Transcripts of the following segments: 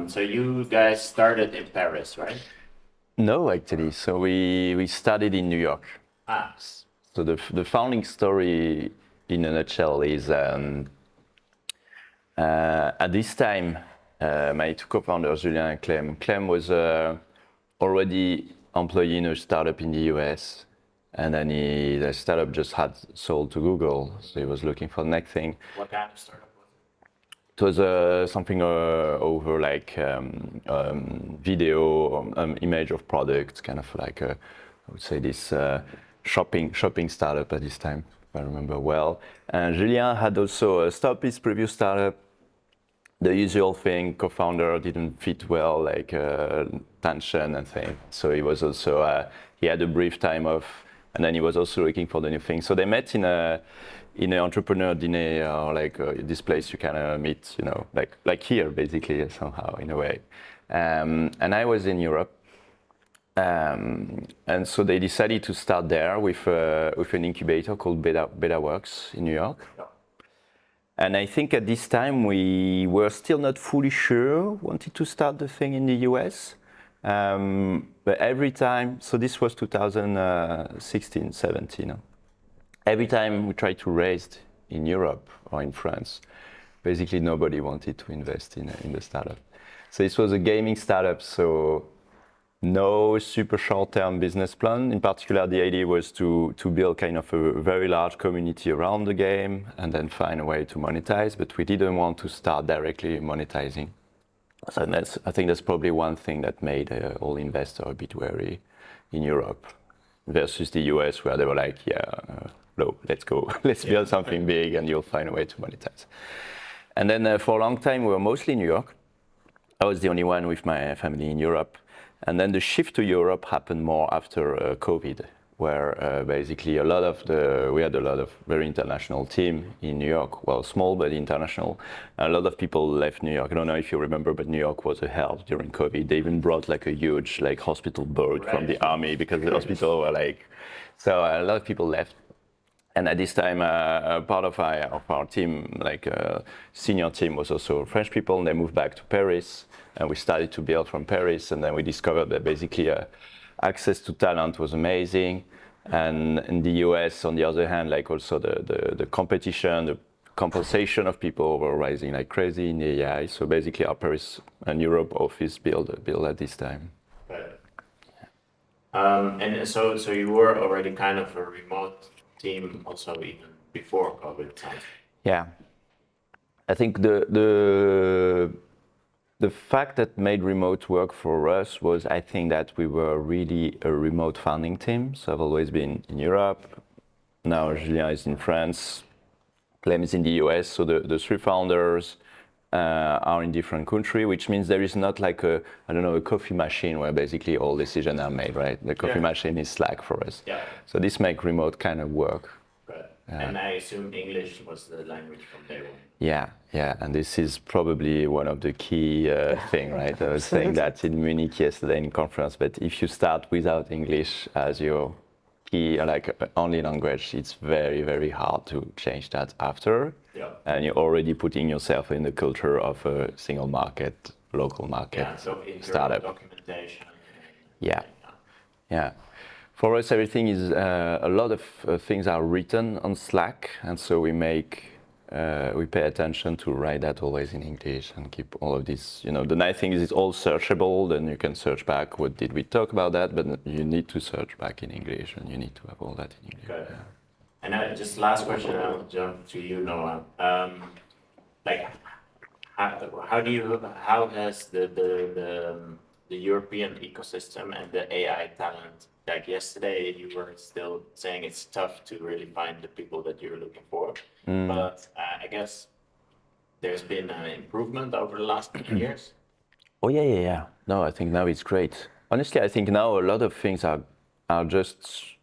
So you guys started in Paris, right? No, actually. So we started in New York. Ah, So the founding story, in a nutshell, is at this time, my two co-founders, Julien and Clem. Clem was already employee in a startup in the US, and then the startup just had sold to Google, so he was looking for the next thing. what kind of startup was It was something over like video, image of products, kind of like I would say this shopping startup at this time, if I remember well. And Julien had also stopped his previous startup. The usual thing, co-founder didn't fit well, like tension and thing. So he was also he had a brief time off, and then he was also looking for the new thing. So they met in an entrepreneur dinner, or like this place you kind of meet, you know, like here basically somehow in a way. And I was in Europe, and so they decided to start there with an incubator called BetaWorks in New York. Yeah. And I think at this time we were still not fully sure, wanted to start the thing in the US. But every time, so this was 2016, 17. Every time we tried to raise in Europe or in France, basically nobody wanted to invest in the startup. So this was a gaming startup, so no super short-term business plan. In particular, the idea was to build kind of a very large community around the game and then find a way to monetize, but we didn't want to start directly monetizing. So I think that's probably one thing that made all investors a bit wary in Europe versus the US, where they were like, no, let's go, let's build something big and you'll find a way to monetize. And then for a long time, we were mostly in New York. I was the only one with my family in Europe. And then the shift to Europe happened more after COVID, where basically we had a lot of very international team in New York, well, small but international. A lot of people left New York. I don't know if you remember, but New York was a hell during COVID. They even brought like a huge like hospital boat from the army because the hospital were like, so a lot of people left. And at this time, part of our team, like senior team, was also French people, and they moved back to Paris, and we started to build from Paris. And then we discovered that basically access to talent was amazing, and in the US, on the other hand, like also the competition, the compensation of people were rising like crazy in the AI. So basically, our Paris and Europe office built at this time. Right. And so you were already kind of a remote team also even before COVID times. Yeah, I think the fact that made remote work for us was, I think that we were really a remote founding team. So I've always been in Europe. Now Julien is in France. Clem is in the US. So the three founders are in different countries, which means there is not like a coffee machine where basically all decisions are made, right? The coffee machine is Slack for us. Yeah. So this makes remote kind of work. Good. And I assume English was the language from day one. Yeah, and this is probably one of the key thing, right? I was saying that in Munich yesterday in conference, but if you start without English as your key, like only language, it's very, very hard to change that after. Yeah. And you're already putting yourself in the culture of a single market, local market, so startup. Documentation. Yeah. For us, everything is a lot of things are written on Slack, and so we pay attention to write that always in English and keep all of this. You know, the nice thing is it's all searchable. Then you can search back. What did we talk about that? But you need to search back in English, and you need to have all that in English. Okay. Yeah. And just last question, I'll jump to you, Noah. Like, how has the European ecosystem and the AI talent? Like yesterday, you were still saying it's tough to really find the people that you're looking for. But I guess there's been an improvement over the last years. Oh yeah. No, I think now it's great. Honestly, I think now a lot of things are just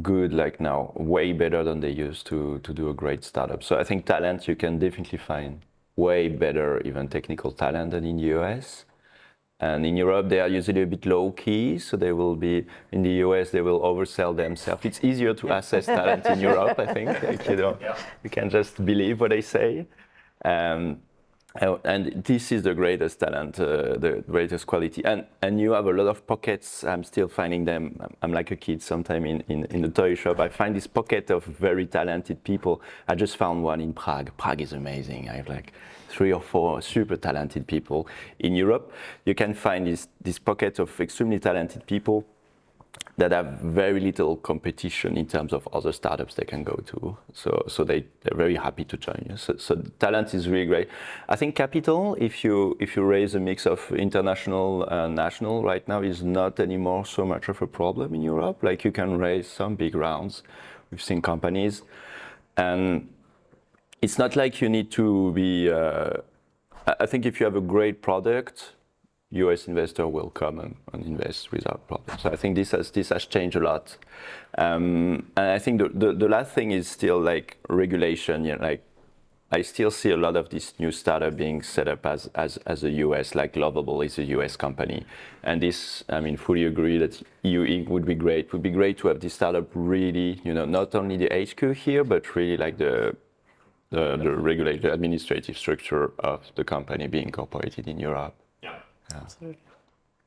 good, like now way better than they used to do a great startup. So I think talent, you can definitely find way better, even technical talent than in the US. And in Europe, they are usually a bit low key, so they will be, in the US, they will oversell themselves. It's easier to assess talent in Europe, I think. Like, you can just believe what they say. And this is the greatest talent, the greatest quality. And you have a lot of pockets. I'm still finding them. I'm like a kid sometime in the toy shop. I find this pocket of very talented people. I just found one in Prague. Prague is amazing. I have like 3 or 4 super talented people. In Europe, you can find this pocket of extremely talented people that have very little competition in terms of other startups they can go to. So they're very happy to join you. So talent is really great. I think capital, if you raise a mix of international and national right now, is not anymore so much of a problem in Europe. Like you can raise some big rounds. We've seen companies. And it's not like you need to be, I think if you have a great product, US investor will come and invest without problem. So I think this has changed a lot. And I think the last thing is still like regulation. You know, like I still see a lot of this new startup being set up as a US, like Lovable is a US company. And this, I mean, fully agree that EU Inc. would be great. It would be great to have this startup really, you know, not only the HQ here, but really like the regulated administrative structure of the company being incorporated in Europe. Absolutely.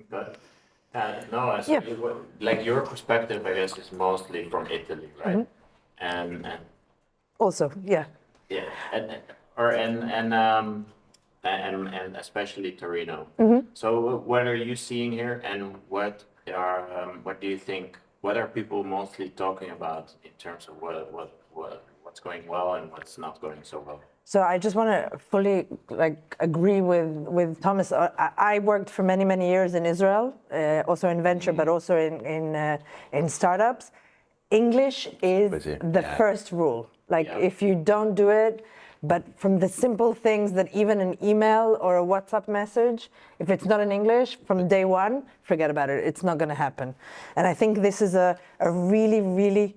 But no, like your perspective, I guess, is mostly from Italy, right? And Also, yeah. yeah, and especially Torino. So what are you seeing here, and what do you think? What are people mostly talking about in terms of what's going well and what's not going so well? So I just want to fully agree with Thomas. I worked for many years in Israel, also in venture, but also in startups. English is the first rule. Like if you don't do it, but from the simple things that even an email or a WhatsApp message, if it's not in English from day one, forget about it. It's not going to happen. And I think this is a really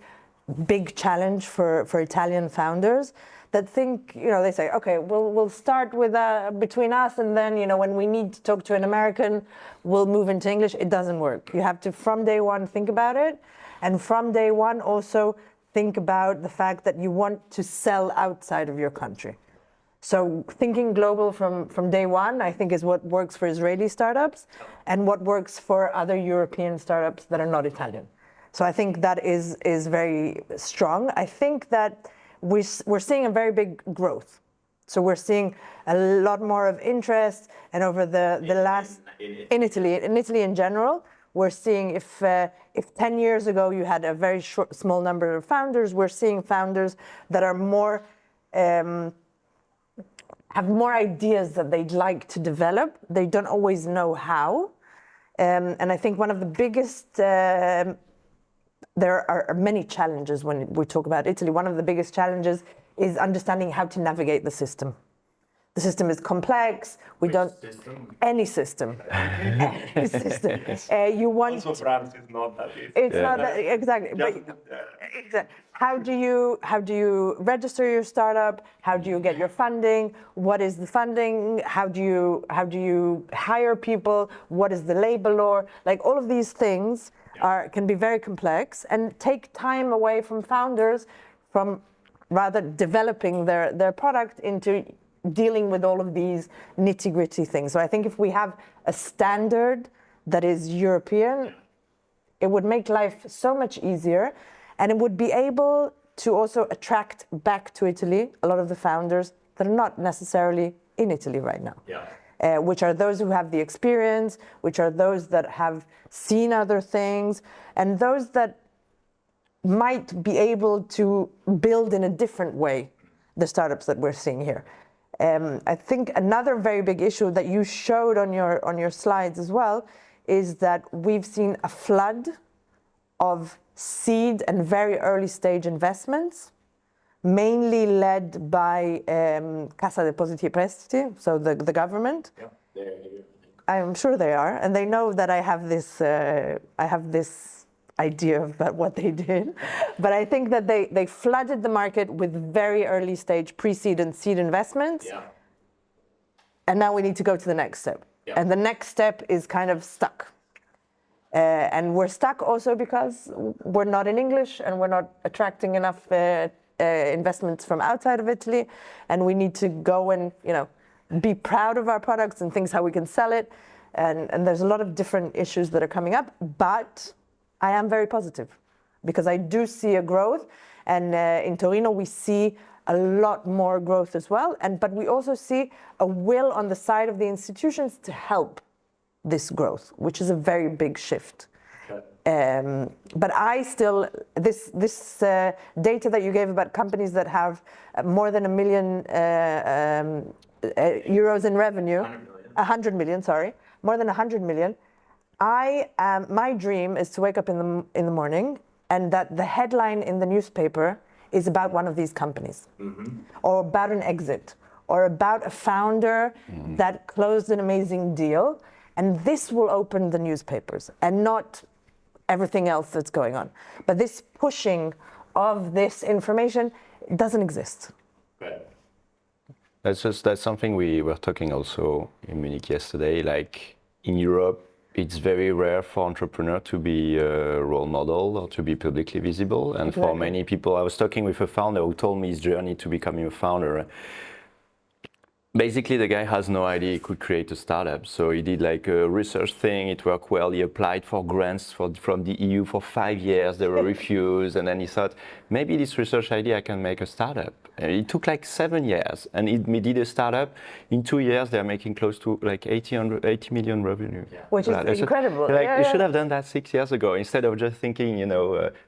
big challenge for Italian founders that think, you know, they say, okay, we'll start with between us, and then, you know, when we need to talk to an American, we'll move into English. It doesn't work. You have to, from day one, think about it, and from day one also think about the fact that you want to sell outside of your country. So thinking global from day one, I think, is what works for Israeli startups and what works for other European startups that are not Italian. So I think that is very strong. I think that we're seeing a very big growth. So we're seeing a lot more of interest, and over the last in Italy in general, we're seeing if 10 years ago you had a very small number of founders, we're seeing founders that are more have more ideas that they'd like to develop. They don't always know how, and I think one of the biggest there are many challenges when we talk about Italy. One of the biggest challenges is understanding how to navigate the system. The system is complex. Any system. Any system. You want. Also, France is not that easy. It's not that, exactly. Exactly. How do you register your startup? How do you get your funding? What is the funding? How do you hire people? What is the labor law? Like all of these things can be very complex and take time away from founders from rather developing their product into dealing with all of these nitty-gritty things. So I think if we have a standard that is European, it would make life so much easier, and it would be able to also attract back to Italy a lot of the founders that are not necessarily in Italy right now. Which are those who have the experience, which are those that have seen other things, and those that might be able to build in a different way the startups that we're seeing here. I think another very big issue that you showed on your slides as well is that we've seen a flood of seed and very early stage investments, mainly led by Cassa Depositi e Prestiti, so the government. Yeah, they're here. I'm sure they are, and they know that I have this idea about what they did. But I think that they flooded the market with very early stage pre-seed and seed investments. Yeah. And now we need to go to the next step. Yeah. And the next step is kind of stuck. And we're stuck also because we're not in English and we're not attracting enough investments from outside of Italy. And we need to go and, be proud of our products and things how we can sell it. And there's a lot of different issues that are coming up, but I am very positive because I do see a growth. And in Torino, we see a lot more growth as well. But we also see a will on the side of the institutions to help this growth, which is a very big shift. But I still, this data that you gave about companies that have more than 1 million euros in revenue, 100 million, sorry, more than 100 million. My dream is to wake up in the morning and that the headline in the newspaper is about one of these companies, or about an exit, or about a founder that closed an amazing deal, and this will open the newspapers, and not everything else that's going on. But this pushing of this information doesn't exist. Right. That's something we were talking also in Munich yesterday. Like in Europe, it's very rare for entrepreneurs to be a role model or to be publicly visible. And for many people, I was talking with a founder who told me his journey to becoming a founder. Basically, the guy has no idea he could create a startup. So he did like a research thing, it worked well. He applied for grants from the EU for 5 years, they were refused. And then he thought, maybe this research idea I can make a startup. And it took like 7 years. And he did a startup. In 2 years, they're making close to like 80 million revenue. Yeah. Which is incredible. You should have done that 6 years ago, instead of just thinking,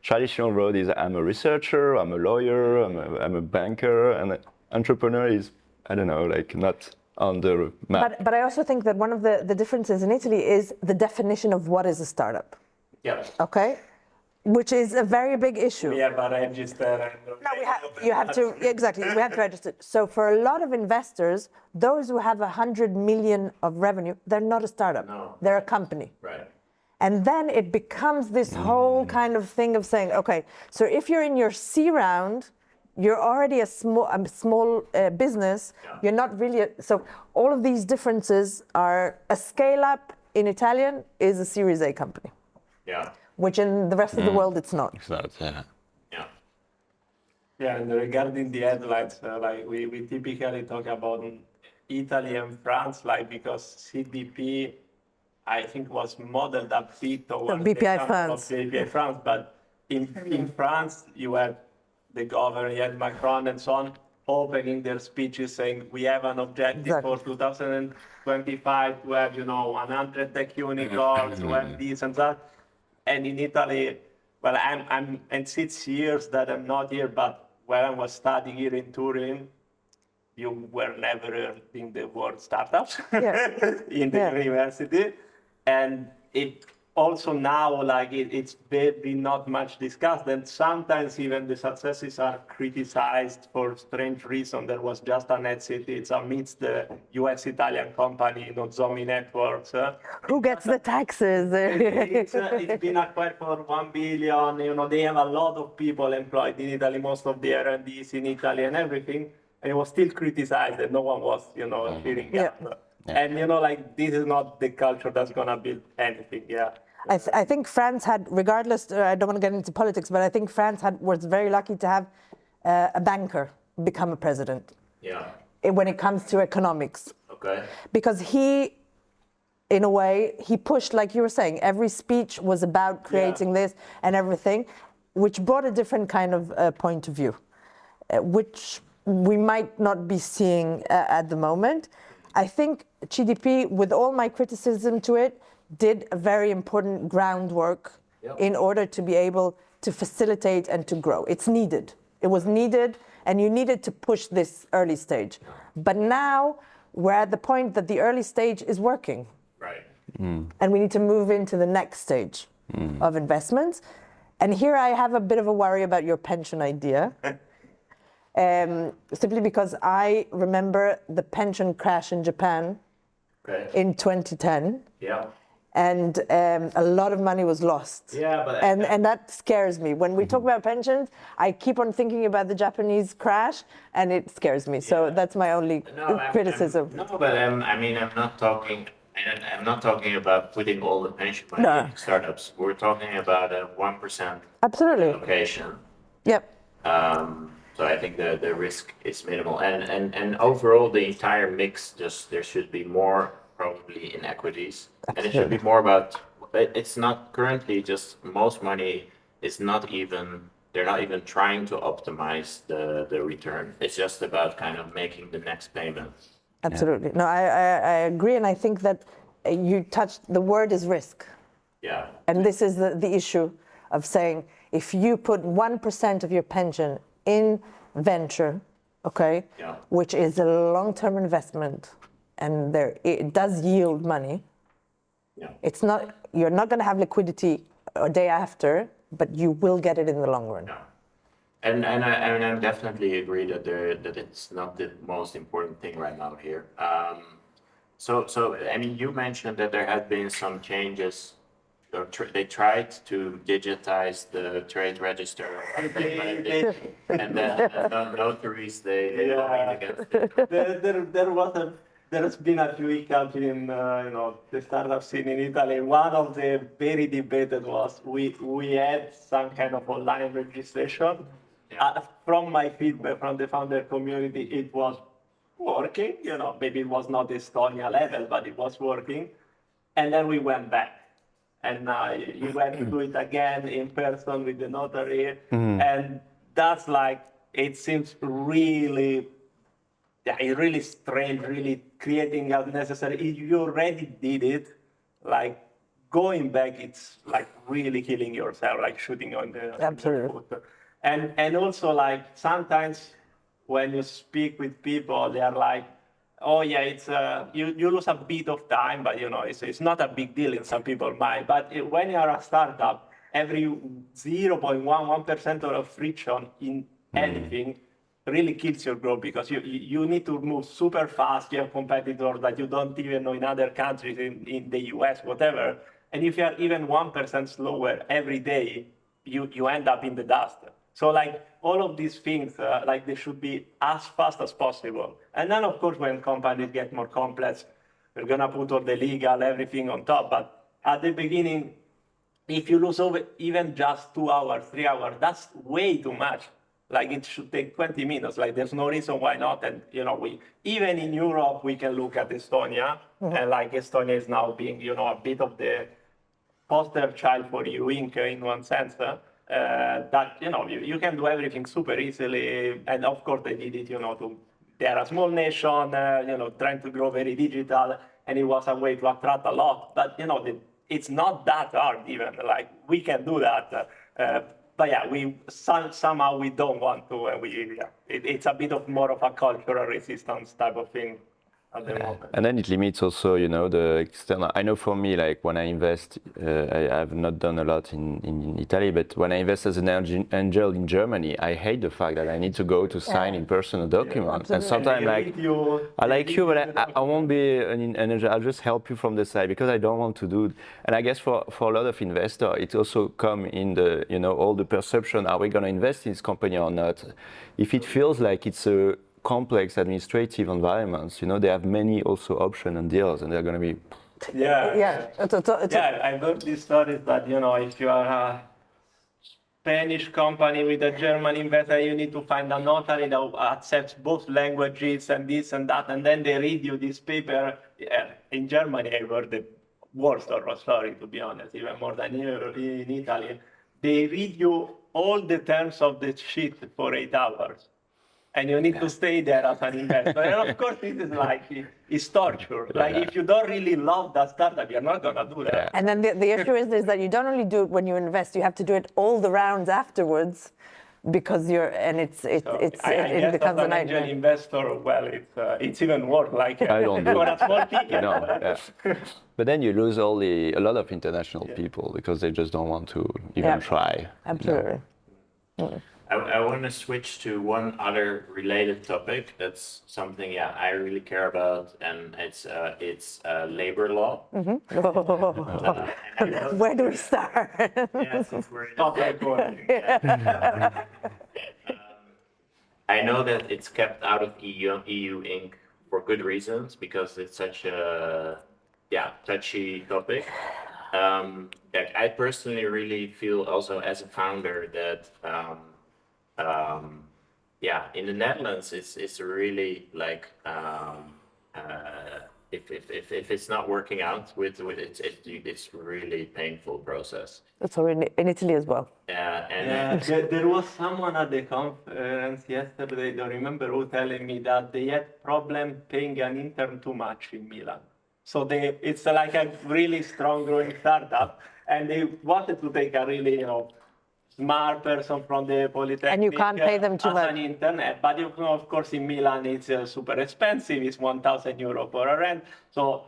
traditional road is I'm a researcher, I'm a lawyer, I'm a banker, and an entrepreneur is, I don't know, like not on the map. But I also think that one of the differences in Italy is the definition of what is a startup. Yeah. Okay? Which is a very big issue. We have a register. You have to, exactly, we have to register. So for a lot of investors, those who have 100 million of revenue, they're not a startup. No. They're a company. Right. And then it becomes this whole kind of thing of saying, okay, so if you're in your C round, you're already a small business. Yeah. You're not really. So all of these differences are a scale up in Italian is a Series A company. Yeah. Which in the rest of the world it's not. It's not, yeah. Yeah. Yeah, and regarding the headlines, like we typically talk about Italy and France, like because CDP, I think, was modeled a bit towards BPI France. BPI France, but in France you have the governor, you had Macron and so on, opening their speeches saying we have an objective for 2025 to have 100 tech unicorns, to have this and that. And in Italy, well, I'm and 6 years that I'm not here, but when I was studying here in Turin, you were never hearing the word startups in the university, and it also now it's very not much discussed, and sometimes even the successes are criticized for strange reason. There was just an exit. It's amidst the US-Italian company, Zombie Networks. Who gets the taxes? It's been acquired for 1 billion. They have a lot of people employed in Italy. Most of the R&Ds in Italy and everything, and it was still criticized, and no one was, cheering up. And this is not the culture that's gonna build anything. I think France had, regardless, I don't want to get into politics, but I think France was very lucky to have a banker become a president. Yeah. When it comes to economics. Okay. Because he, in a way, he pushed, like you were saying, every speech was about creating this and everything, which brought a different kind of point of view, which we might not be seeing at the moment. I think CDP, with all my criticism to it, did a very important groundwork in order to be able to facilitate and to grow. It's needed. It was needed, and you needed to push this early stage. But now we're at the point that the early stage is working. Right. And we need to move into the next stage of investments. And here I have a bit of a worry about your pension idea. Simply because I remember the pension crash in Japan in 2010. Yeah. And a lot of money was lost. Yeah, but and that scares me. When we talk about pensions, I keep on thinking about the Japanese crash, and it scares me. So that's my only criticism. I'm not talking about putting all the pension money in startups. We're talking about a 1% Absolutely. allocation. Yep. So So I think the risk is minimal, and overall the entire mix, just there should be more probably in equities, and it should be more about. It's not currently just most money is not even they're not even trying to optimize the return. It's just about kind of making the next payment. Absolutely. No, I agree, and I think that you touched the word is risk. Yeah. And this is the issue of saying if you put 1% of your pension in venture, okay, Yeah. which is a long-term investment, and it does yield money. Yeah. It's not you're not going to have liquidity a day after, but you will get it in the long run. Yeah. And I definitely agree that that it's not the most important thing right now here. So I mean, you mentioned that there had been some changes. Or they tried to digitize the trade register, and then the notaries they lobbied against it. There's been a few hiccups in the startup scene in Italy. One of the very debated was we had some kind of online registration. From my feedback from the founder community, it was working. Maybe it was not Estonia level, but it was working. And then we went back. And you went to do it again in person with the notary. And that's like, it seems really, it's really strange, really creating unnecessary. If you already did it, like going back, it's like really killing yourself, like shooting on the foot. And also like sometimes when you speak with people, they are like, oh yeah, it's you lose a bit of time, but it's not a big deal in some people's mind. But when you are a startup, every 0.11% of friction in anything really kills your growth because you need to move super fast. You have competitors that you don't even know in other countries, in the US, whatever. And if you are even 1% slower every day, you end up in the dust. So like all of these things, like they should be as fast as possible. And then of course, when companies get more complex, we're gonna put all the legal, everything on top. But at the beginning, if you lose over even just 2 hours, 3 hours, that's way too much. Like it should take 20 minutes. Like there's no reason why not. And we even in Europe we can look at Estonia, and like Estonia is now being a bit of the poster child for Inc. in one sense. That you can do everything super easily, and of course they did it. They are a small nation, trying to grow very digital, and it was a way to attract a lot. But it's not that hard even. Like we can do that. But yeah, somehow we don't want to, and it's a bit of more of a cultural resistance type of thing at the moment. And then it limits also, the external. I know for me, like when I invest, I have not done a lot in Italy, but when I invest as an angel in Germany, I hate the fact that I need to go to sign in person a document. And sometimes I like you, but I won't be an angel. I'll just help you from the side because I don't want to do it. And I guess for a lot of investors, it also come in the, all the perception, are we going to invest in this company or not? If it feels like it's a complex administrative environments, they have many also options and deals, and they're going to be. I've heard these stories that if you are a Spanish company with a German investor, you need to find a notary that accepts both languages and this and that, and then they read you this paper. In Germany, I heard the worst horror story, to be honest, even more than in Italy. They read you all the terms of the sheet for 8 hours. And you need to stay there as an investor. And of course, this is like, it's torture. Like if you don't really love that startup, you're not gonna do that. And then the issue is that you don't only do it when you invest, you have to do it all the rounds afterwards because it becomes a nightmare. As an angel investor, well, it's even worse. Like I don't do for a small ticket. But then you lose a lot of international people because they just don't want to even try. Absolutely. I want to switch to one other related topic. That's something, I really care about, and it's labor law. Where do we start? Since we're in I know that it's kept out of EU Inc. for good reasons because it's such a touchy topic. I personally really feel also as a founder that yeah, in the Netherlands, it's really like if it's not working out with it's really painful process. That's already in Italy as well. Yeah, and there was someone at the conference yesterday, I don't remember who, telling me that they had problem paying an intern too much in Milan. So it's like a really strong growing startup, and they wanted to take a really, smart person from the Polytechnic. And you can't pay them too as much. an intern, but of course in Milan it's super expensive. It's 1,000 euro for a rent. So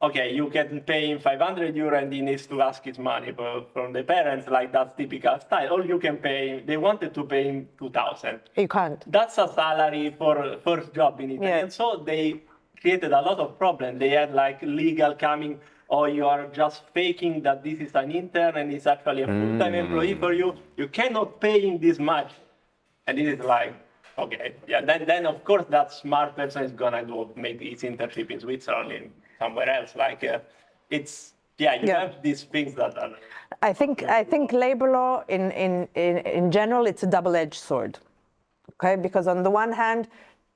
okay, you can pay him 500 euro and he needs to ask his money from the parents, like that's typical style. Or you can pay him, they wanted to pay him 2,000. You can't. That's a salary for first job in Italy. Yeah. And so they created a lot of problems. They had like legal coming, or you are just faking that this is an intern and it's actually a full-time employee for you. You cannot pay him this much. And it is like, okay, yeah, then of course that smart person is gonna go make his internship in Switzerland, in somewhere else. Like it's, you have these things that are. I think labor law in general, it's a double-edged sword. Okay, because on the one hand,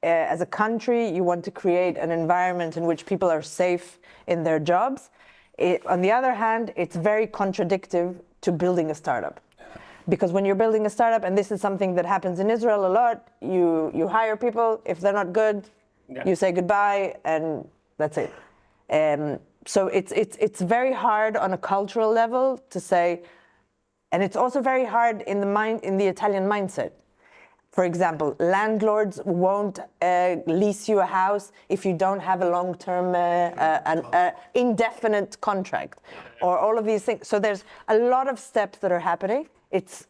as a country, you want to create an environment in which people are safe in their jobs. On the other hand, it's very contradictory to building a startup. Because when you're building a startup, and this is something that happens in Israel a lot, you hire people, if they're not good, you say goodbye, and that's it. So it's very hard on a cultural level to say, and it's also very hard in the Italian mindset. For example, landlords won't lease you a house if you don't have a long-term, indefinite contract, or all of these things. So there's a lot of steps that are happening.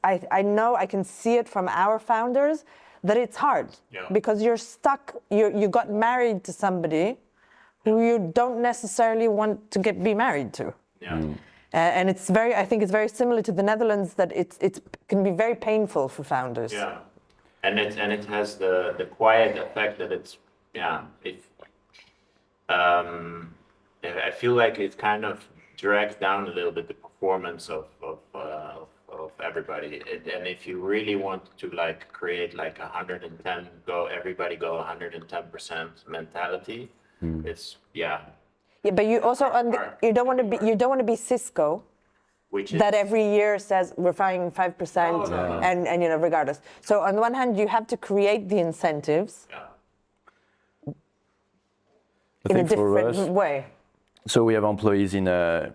I know, I can see it from our founders, that it's hard because you're stuck. You got married to somebody who you don't necessarily want to be married to. Yeah. And I think it's very similar to the Netherlands, that it can be very painful for founders. Yeah. And it has the quiet effect that I feel like it kind of drags down a little bit the performance of everybody. And if you really want to like create like everybody go 110% mentality, it's Yeah, but you also you don't want to be Cisco. That every year says we're firing 5%, and regardless. So on the one hand, you have to create the incentives in a different way. So we have employees in a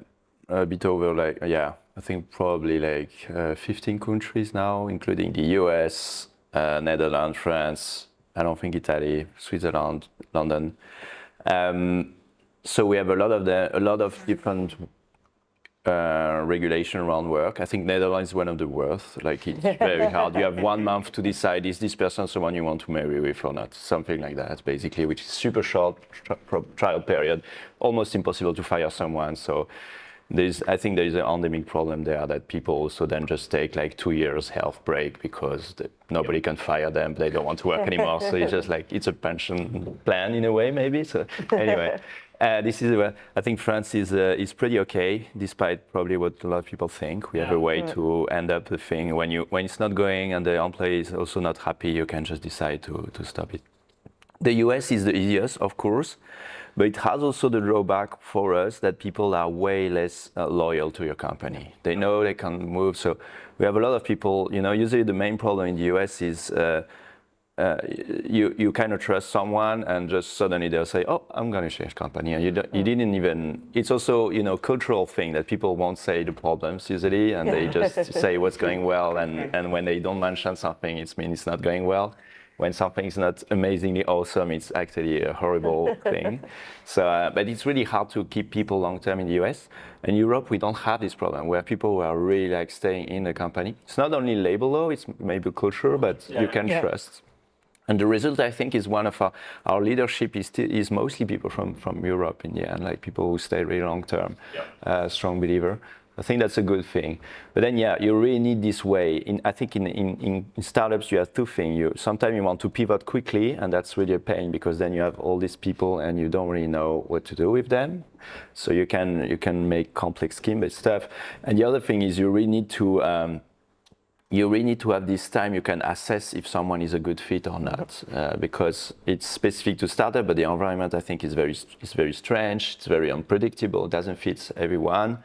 bit over I think probably 15 countries now, including the US, Netherlands, France. I don't think Italy, Switzerland, London. So we have a lot of different regulation around work. I think Netherlands is one of the worst. Like it's very hard. You have 1 month to decide, is this person someone you want to marry with or not? Something like that, basically, which is super short trial period, almost impossible to fire someone. So I think there is an endemic problem there, that people also then just take like 2 years health break because nobody can fire them. They don't want to work anymore. So it's just like, it's a pension plan in a way, maybe. So anyway. This is I think France is pretty okay, despite probably what a lot of people think. We have a way to end up the thing. When it's not going and the employee is also not happy, you can just decide to stop it. The US is the easiest, of course, but it has also the drawback for us that people are way less loyal to your company. They know they can move. So we have a lot of people, usually the main problem in the US is you kind of trust someone and just suddenly they'll say, oh, I'm going to change company. And you didn't even, it's also, cultural thing that people won't say the problems usually, and they just say what's going well. And when they don't mention something, it means it's not going well. When something is not amazingly awesome, it's actually a horrible thing. So, but it's really hard to keep people long-term in the US. In Europe, we don't have this problem where people are really staying in the company. It's not only labor law, it's maybe culture, but you can trust. And the result, I think, is one of our leadership is mostly people from Europe in the end, like people who stay really long term, strong believer. I think that's a good thing. But then, you really need this way. I think in startups, you have two things. Sometimes you want to pivot quickly, and that's really a pain because then you have all these people and you don't really know what to do with them. So you can make complex scheme-based stuff. And the other thing is you really need to you really need to have this time you can assess if someone is a good fit or not, because it's specific to startup, but the environment I think is very strange, it's very unpredictable, it doesn't fit everyone,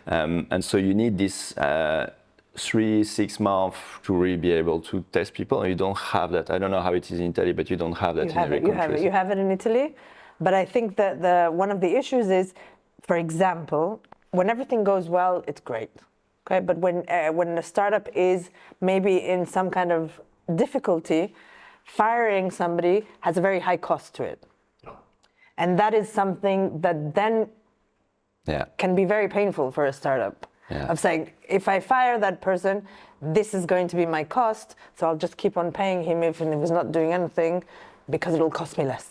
and so you need this 3-6 months to really be able to test people, and you don't have that. I don't know how it is in Italy, but you don't have that in every country. You have it in Italy, but I think that one of the issues is, for example, when everything goes well, it's great. Okay, but when a startup is maybe in some kind of difficulty, firing somebody has a very high cost to it. And that is something that then can be very painful for a startup. Of saying, if I fire that person, this is going to be my cost, so I'll just keep on paying him even if he's not doing anything, because it'll cost me less.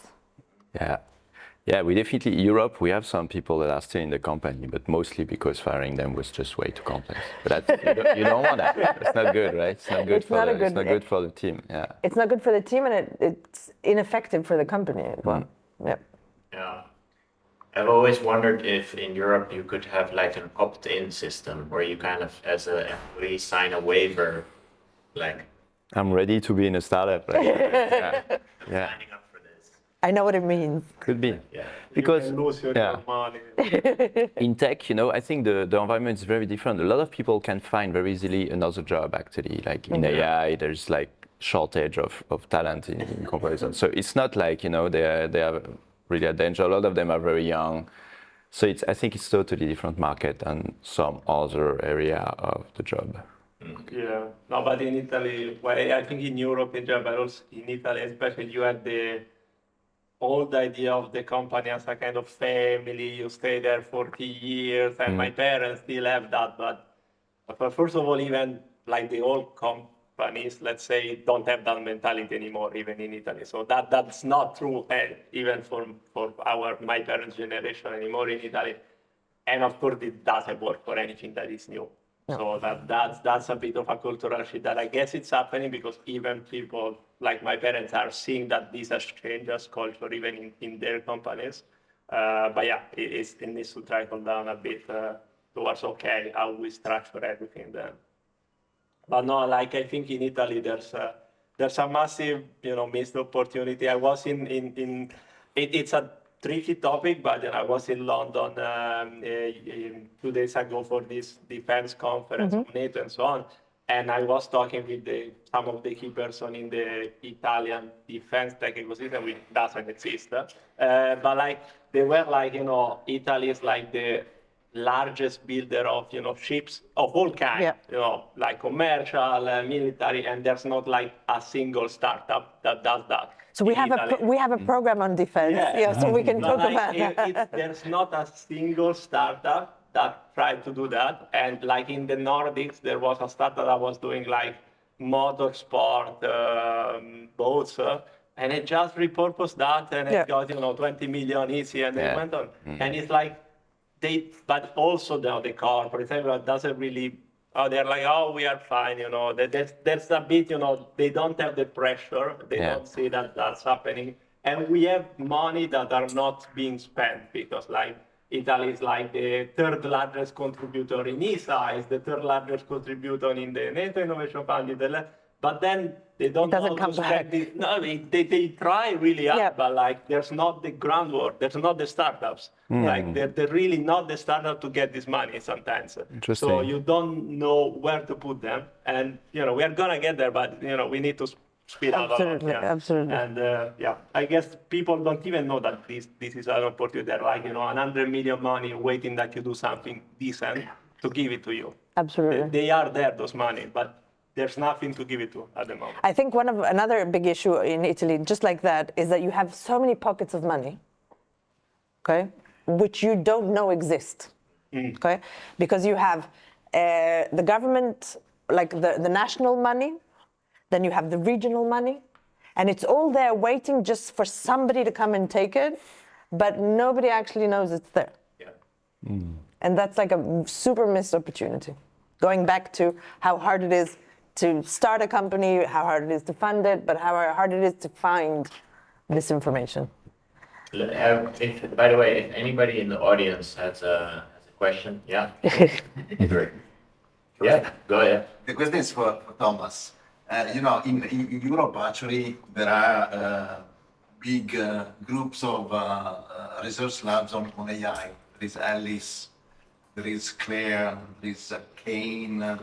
Yeah, we definitely, Europe, we have some people that are still in the company, but mostly because firing them was just way too complex. But you don't want that. It's not good, right? It's not good it's not good for the team. Yeah. It's not good for the team, and it's ineffective for the company as well. Yeah. I've always wondered if in Europe you could have like an opt-in system where you kind of, as an employee, sign a waiver, like. I'm ready to be in a startup. Right? Signing up for this. I know what it means. Could be. Yeah. Because you can lose your money. in tech, I think the environment is very different. A lot of people can find very easily another job actually. Like in AI, there's like shortage of talent in comparison. So it's not like, they are really a danger. A lot of them are very young. So I think it's totally different market than some other area of the job. Yeah, no, but in Italy, well, I think in Europe in general, but also in Italy especially, you had the old idea of the company as a kind of family. You stay there 40 years, and my parents still have that. But first of all, even like the old companies, let's say, don't have that mentality anymore, even in Italy. So that's not true, even for my parents' generation anymore in Italy. And of course, it doesn't work for anything that is new. No. So that's a bit of a cultural shift that I guess it's happening because even people like my parents are seeing that this has changed as culture even in their companies. But yeah, it needs to trickle down a bit towards how we structure everything then. But no, like I think in Italy there's a massive missed opportunity. I was it's a tricky topic, but I was in London 2 days ago for this defense conference on NATO and so on, and I was talking with some of the key persons in the Italian defense tech ecosystem, which doesn't exist. But like they were like, Italy is like the largest builder of ships of all kinds, like commercial, military, and there's not like a single startup that does that. So we have a program on defense, so we can talk about that. There's not a single startup that tried to do that, and like in the Nordics, there was a startup that was doing like motorsport boats, and it just repurposed that, and it got 20 million easy, and it went on, and it's like. But also the corporate doesn't really. They're like, we are fine. There's a bit. They don't have the pressure. They don't see that that's happening, and we have money that are not being spent because, like, Italy is like the third largest contributor in ESA, is the third largest contributor in the NATO Innovation Fund. But then they don't know to spend it. No, they try really hard, but like there's not the groundwork, there's not the startups. Like they're really not the startup to get this money sometimes. Interesting. So you don't know where to put them, and we are gonna get there, but we need to speed up. Absolutely. And I guess people don't even know that this is an opportunity. They're like 100 million money waiting that you do something decent to give it to you. Absolutely. They are there, those money, but there's nothing to give it to at the moment. I think another big issue in Italy, just like that, is that you have so many pockets of money, okay, which you don't know exist, okay, because you have the government, like the national money, then you have the regional money, and it's all there waiting just for somebody to come and take it, but nobody actually knows it's there. Yeah. And that's like a super missed opportunity. Going back to how hard it is to start a company, how hard it is to fund it, but how hard it is to find this information. By the way, if anybody in the audience has a question, Great. Yeah, go ahead. The question is for Thomas. In Europe, actually, there are big groups of research labs on AI. There is Alice, there is Claire, there is Kane. There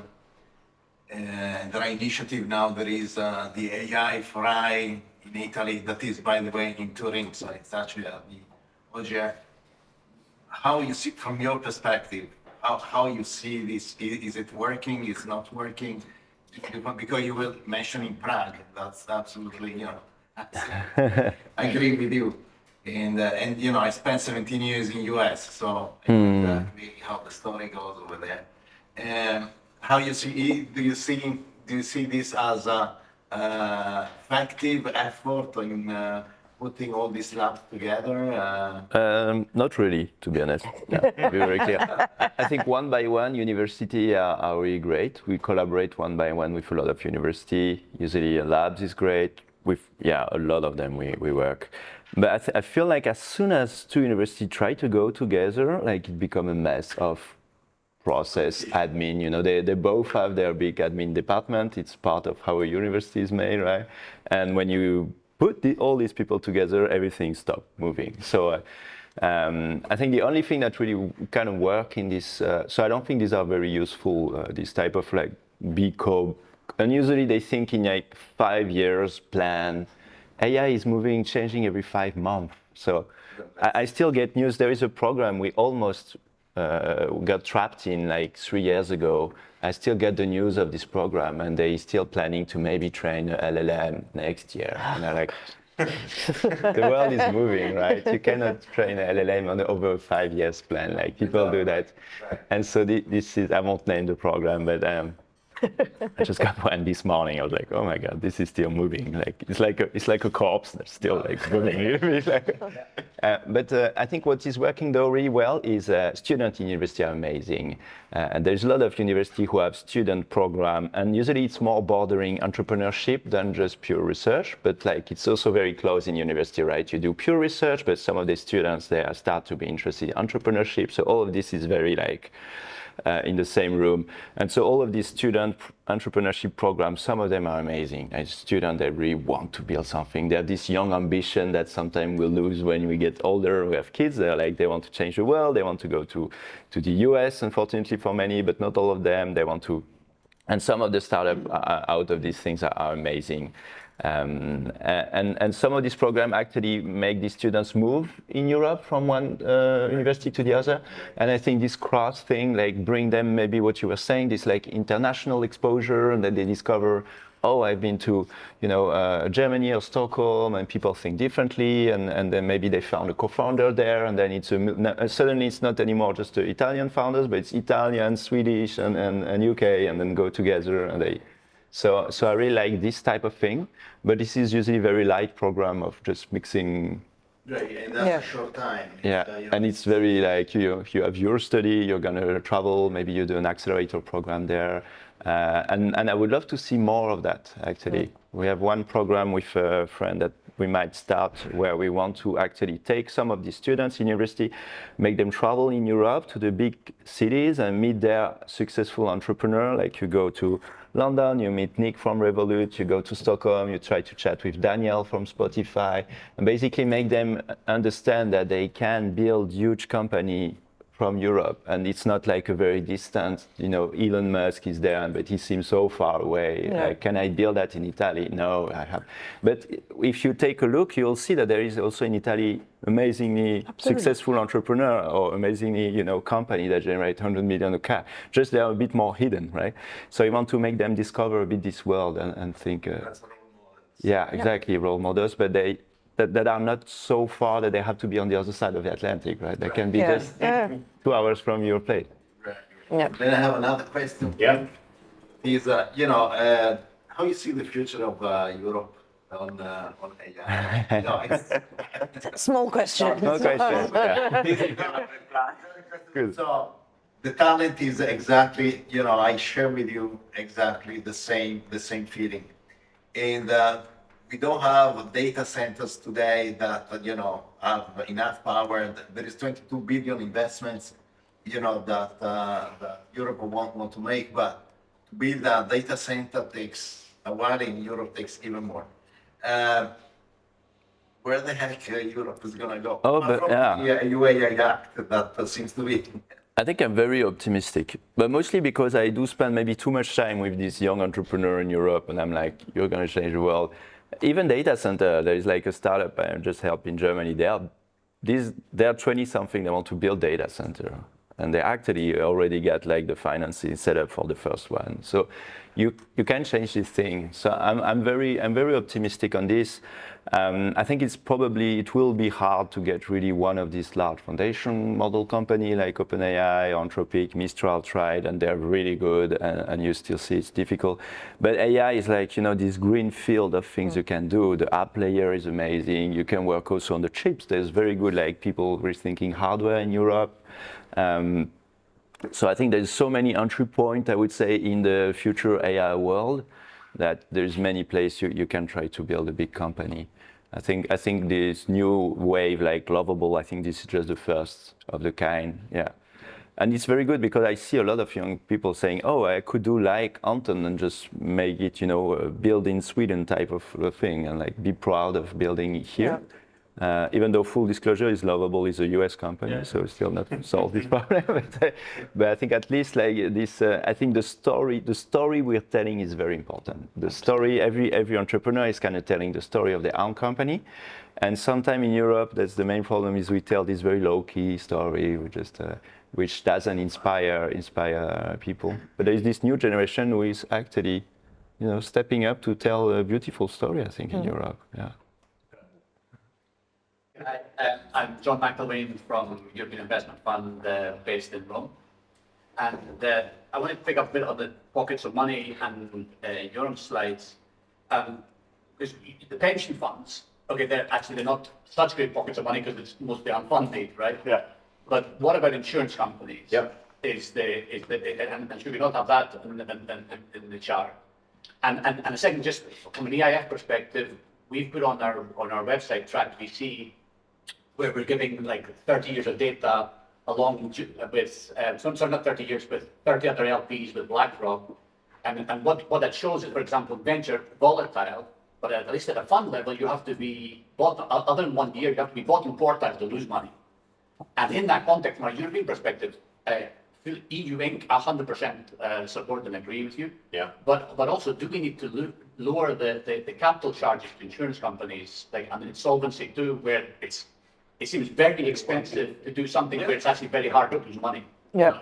are initiative now. There is the AI for I in Italy that is, by the way, in Turin. So it's actually the OGR. How you see, from your perspective, how you see this? Is it working? Is it not working? Because you were mentioning Prague. That's absolutely, I agree with you. And I spent 17 years in US, so I know exactly how the story goes over there. How you see? Do you see this as a effective effort in putting all these labs together? Not really, to be honest. Yeah, to be very clear. I think one by one, university are really great. We collaborate one by one with a lot of university. Usually, labs is great. With a lot of them we work. But I feel like as soon as two universities try to go together, like it become a mess of process, admin, they both have their big admin department. It's part of how a university is made, right? And when you put all these people together, everything stops moving. So I think the only thing that really kind of work in this, so I don't think these are very useful, this type of like big code. And usually they think in like 5 years plan. AI is moving, changing every 5 months. So I still get news. There is a program we almost got trapped in like 3 years ago. I still get the news of this program, and they still planning to maybe train a LLM next year. And I'm like, the world is moving, right? You cannot train a LLM on over a 5 years plan. Like people do that, and so this is, I won't name the program, but I just got one this morning. I was like, oh my god, this is still moving. Like it's like a corpse that's still like moving. But I think what is working though really well is students in university are amazing, and there's a lot of university who have student program, and usually it's more bordering entrepreneurship than just pure research. But like it's also very close in university, right? You do pure research, but some of the students there start to be interested in entrepreneurship. So all of this is very like in the same room. And so all of these student entrepreneurship programs, some of them are amazing. As students, they really want to build something. They have this young ambition that sometimes we lose when we get older. We have kids, they're like, they want to change the world. They want to go to the US, unfortunately for many, but not all of them. They want to, and some of the startups out of these things are amazing. And some of these programs actually make the students move in Europe from one university to the other. And I think this cross thing, like bring them maybe what you were saying, this like international exposure, and then they discover, oh, I've been to, Germany or Stockholm, and people think differently, and then maybe they found a co-founder there, and then it's suddenly it's not anymore just the Italian founders, but it's Italian, Swedish, and UK, and then go together, and they. So I really like this type of thing, but this is usually a very light program of just mixing. Right, and that's a short time. Yeah, and it's very like you have your study, you're gonna travel, maybe you do an accelerator program there, and I would love to see more of that actually. We have one program with a friend that we might start where we want to actually take some of the students in university, make them travel in Europe to the big cities and meet their successful entrepreneur. Like you go to London, you meet Nick from Revolut, you go to Stockholm, you try to chat with Daniel from Spotify, and basically make them understand that they can build huge company from Europe, and it's not like a very distant, Elon Musk is there, but he seems so far away. Yeah. Can I build that in Italy? No, I have. But if you take a look, you'll see that there is also in Italy amazingly successful entrepreneur or amazingly, company that generate 100 million of cash. Just they are a bit more hidden, right? So you want to make them discover a bit this world and think. That's role models. Yeah, exactly, role models, but that are not so far that they have to be on the other side of the Atlantic, right? They can be just 2 hours from your place. Right. Yeah. Then I have another question. Yeah. Is how you see the future of Europe on AI? Small question. No question. Yeah. Good. So the talent is exactly, I share with you exactly the same feeling, and we don't have data centers today that have enough power. There is 22 billion investments that Europe want to make, but to build a data center takes a while. In Europe takes even more. Where the heck Europe is going to go? Oh, but yeah. UAI Act, that seems to be. I think I'm very optimistic, but mostly because I do spend maybe too much time with this young entrepreneur in Europe, and I'm like, you're going to change the world. Even data center, there is like a startup I just helped in Germany. They are 20-something, they want to build data center. And they actually already got like the financing set up for the first one. So you can change this thing. So I'm very optimistic on this. I think it will be hard to get really one of these large foundation model company like OpenAI, Anthropic, Mistral tried, and they're really good, and you still see it's difficult. But AI is like, this green field of things you can do. The app layer is amazing. You can work also on the chips. There's very good like people rethinking hardware in Europe. So I think there's so many entry points, I would say, in the future AI world that there's many places you can try to build a big company. I think this new wave, like Lovable, I think this is just the first of the kind. Yeah. And it's very good because I see a lot of young people saying, oh, I could do like Anton and just make it, build in Sweden type of thing and like be proud of building it here. Yeah. Even though full disclosure is Lovable is a US company, so still not solved this problem. But I think at least like this, I think the story we're telling is very important. The story, every entrepreneur is kind of telling the story of their own company. And sometime in Europe, that's the main problem is we tell this very low-key story, which doesn't inspire people. But there is this new generation who is actually, stepping up to tell a beautiful story, I think, in Europe. Yeah. I'm John McElwain from European Investment Fund based in Rome. And I want to pick up a bit on the pockets of money and Yoram's slides. Because the pension funds, okay, they're not such great pockets of money because it's mostly unfunded, right? Yeah. But what about insurance companies? Yep. And should we not have that in the chart? And a second, just from an EIF perspective, we've put on our website Track VC, where we're giving like 30 years of data along with, not 30 years, but 30 other LPs with BlackRock. And what that shows is, for example, venture volatile, but at least at a fund level, you have to be bought, other than 1 year, you have to be bought in quartiles to lose money. And in that context, from a European perspective, EU Inc. 100% support and agree with you. Yeah. But also, do we need to lower the capital charges to insurance companies, like under insolvency too, where it seems very expensive to do something where it's actually very hard to lose money. Yeah.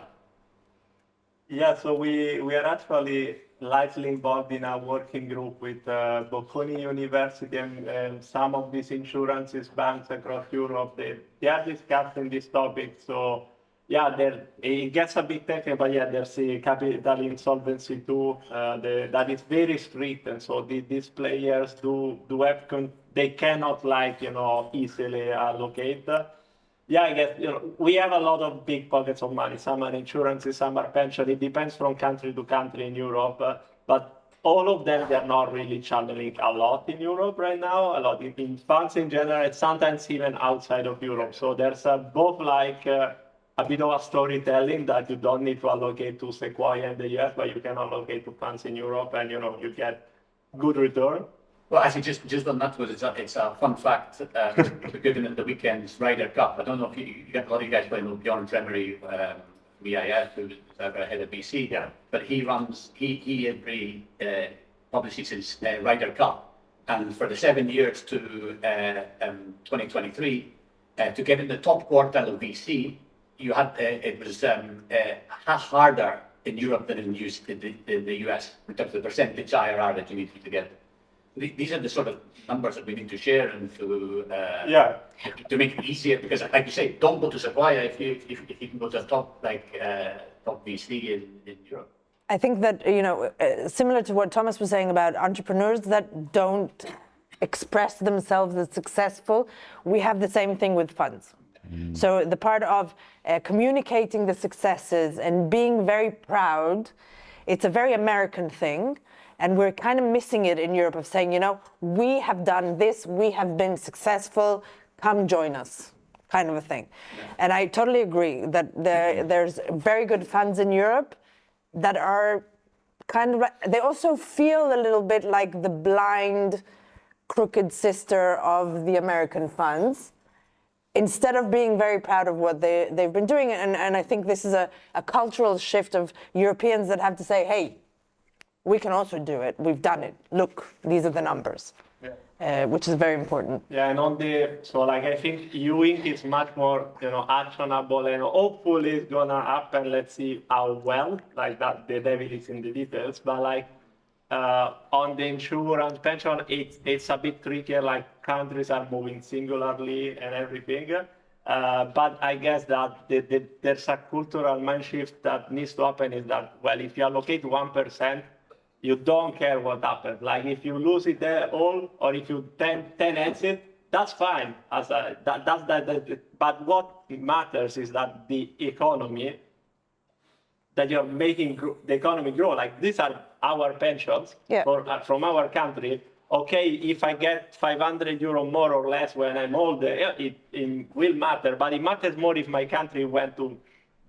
Yeah, so we are actually lightly involved in a working group with Bocconi University and some of these insurances banks across Europe. They are discussing this topic. So yeah, it gets a bit technical, but yeah, there's a capital insolvency too that is very strict, and so these players do have they cannot easily allocate. Yeah, I guess we have a lot of big pockets of money. Some are insurances, some are pension. It depends from country to country in Europe, but all of them, they're not really channeling a lot in Europe right now. A lot in funds in general, sometimes even outside of Europe. So there's both like a bit of a storytelling that you don't need to allocate to Sequoia in the US, but you can allocate to funds in Europe, and you get good return. Well, actually, just on that, it's a fun fact. We're given at the weekend's Ryder Cup. I don't know if you get a lot of you guys play Bjorn Tremery, VIF, who's head of BC. Yeah. But he every publishes his Ryder Cup, and for the 7 years to 2023, to get in the top quartile of VC, you had it was harder in Europe than in the US in terms of the percentage IRR that you need to get. These are the sort of numbers that we need to share and to make it easier, because, like you say, don't go to Sequoia if you can go to a top VC in Europe. I think that similar to what Thomas was saying about entrepreneurs that don't express themselves as successful, we have the same thing with funds. So the part of communicating the successes and being very proud, it's a very American thing. And we're kind of missing it in Europe of saying, we have done this, we have been successful, come join us. kind of a thing. And I totally agree that there's very good funds in Europe that are kind of, they also feel a little bit like the blind, crooked sister of the American funds, instead of being very proud of what they've been doing. And I think this is a cultural shift of Europeans that have to say, hey, we can also do it. We've done it. Look, these are the numbers. Which is very important. Yeah, and I think Ewing is much more, actionable, and hopefully it's gonna happen. Let's see how well, like that, the devil is in the details. But on the insurance pension, it's a bit trickier. Like countries are moving singularly and everything. But I guess that there's a cultural mind shift that needs to happen. Is that, well, if you allocate 1%. You don't care what happens. Like if you lose it there all, or if you 10 exit, that's fine. But what matters is that the economy, that you're making the economy grow. Like these are our pensions from our country. Okay, if I get 500 euro more or less when I'm older, it will matter. But it matters more if my country went to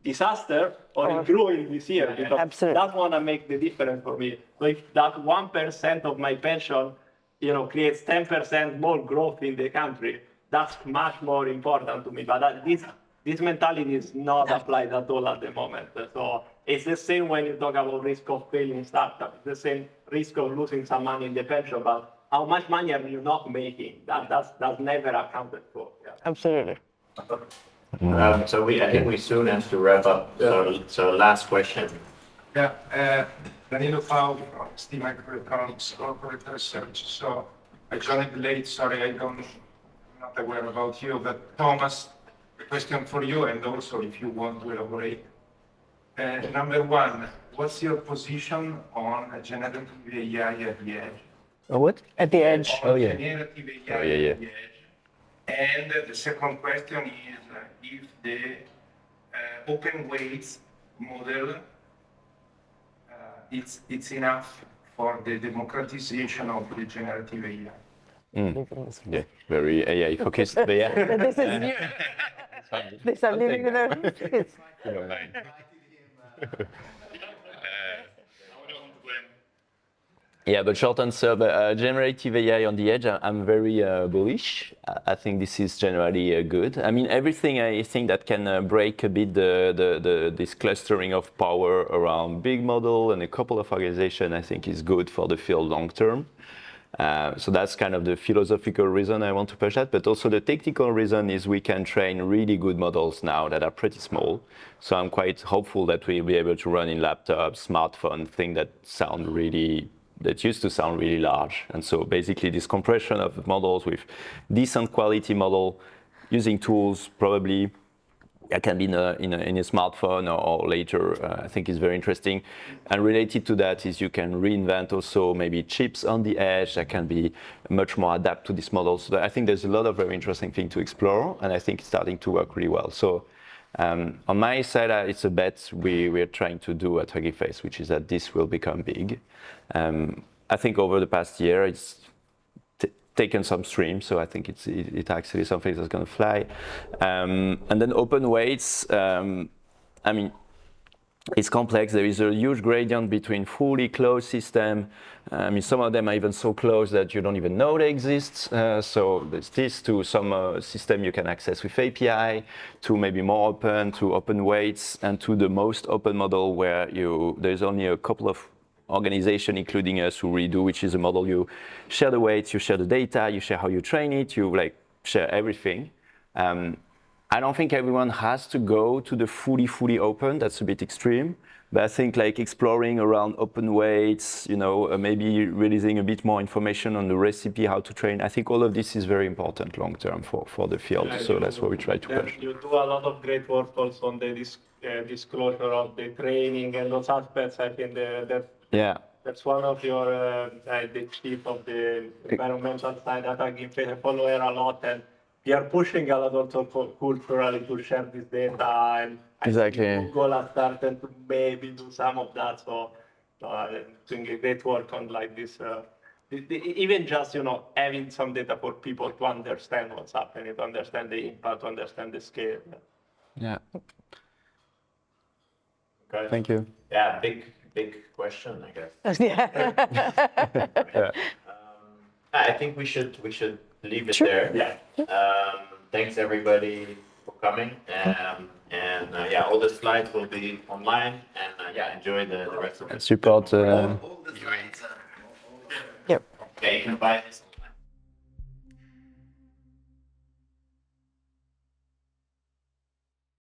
disaster or improving this year, because Absolutely. that's what make the difference for me. So if that 1% of my pension, creates 10% more growth in the country, that's much more important to me. But this mentality is not applied at all at the moment. So it's the same when you talk about risk of failing startup. It's the same risk of losing some money in the pension, but how much money are you not making? That's never accounted for. Yeah. Absolutely. So I think we soon have to wrap up. So last question. Yeah, Danilo Fau from ST Microeconomics Corporate Research. So I joined late, sorry, I'm not aware about you, but Thomas, a question for you, and also if you want to elaborate. Number one, what's your position on generative AI at the edge? What? At the edge. Generative AI at the edge. And the second question is if the open weights model it's enough for the democratization of the generative AI. Yeah, very AI focused, but yeah. This is new. These are living in their kids. Yeah, but short answer, generative AI on the edge, I'm very bullish. I think this is generally good. I mean, everything I think that can break a bit this clustering of power around big model and a couple of organizations, I think is good for the field long term. So that's kind of the philosophical reason I want to push that, but also the technical reason is we can train really good models now that are pretty small. So I'm quite hopeful that we'll be able to run in laptops, smartphones, things that used to sound really large. And so basically this compression of models with decent quality model using tools probably that can be in a smartphone or later, I think is very interesting. And related to that is you can reinvent also maybe chips on the edge that can be much more adapt to these models. So I think there's a lot of very interesting things to explore, and I think it's starting to work really well. So on my side, it's a bet we're trying to do at Hugging Face, which is that this will become big. I think over the past year, it's taken some stream, so I think it's actually something that's going to fly. And then open weights, I mean, it's complex. There is a huge gradient between fully closed system. I mean, some of them are even so closed that you don't even know they exist. So there's this to some system you can access with API, to maybe more open, to open weights, and to the most open model where there's only a couple of organization, including us, who redo, which is a model you share the weights, you share the data, you share how you train it, you share everything. I don't think everyone has to go to the fully open. That's a bit extreme. But I think exploring around open weights, maybe releasing a bit more information on the recipe, how to train. I think all of this is very important long term for the field. Yeah, so that's what we try to push. You do a lot of great work also on the disclosure of the training and those aspects. I think that's one of your the chief of the environmental side that I follow her a lot, and we are pushing a lot also culturally to share this data, and exactly. I think Google has started to maybe do some of that. So doing a great work on this even just, having some data for people to understand what's happening, to understand the impact, to understand the scale. Yeah. Okay. Thank you. Yeah, big question, I guess. Yeah. I think we should leave it Sure. there. Yeah. Thanks everybody for coming. Yeah, all the slides will be online. And yeah, enjoy the rest of the Support. All the slides. Yep. Okay, you can buy this.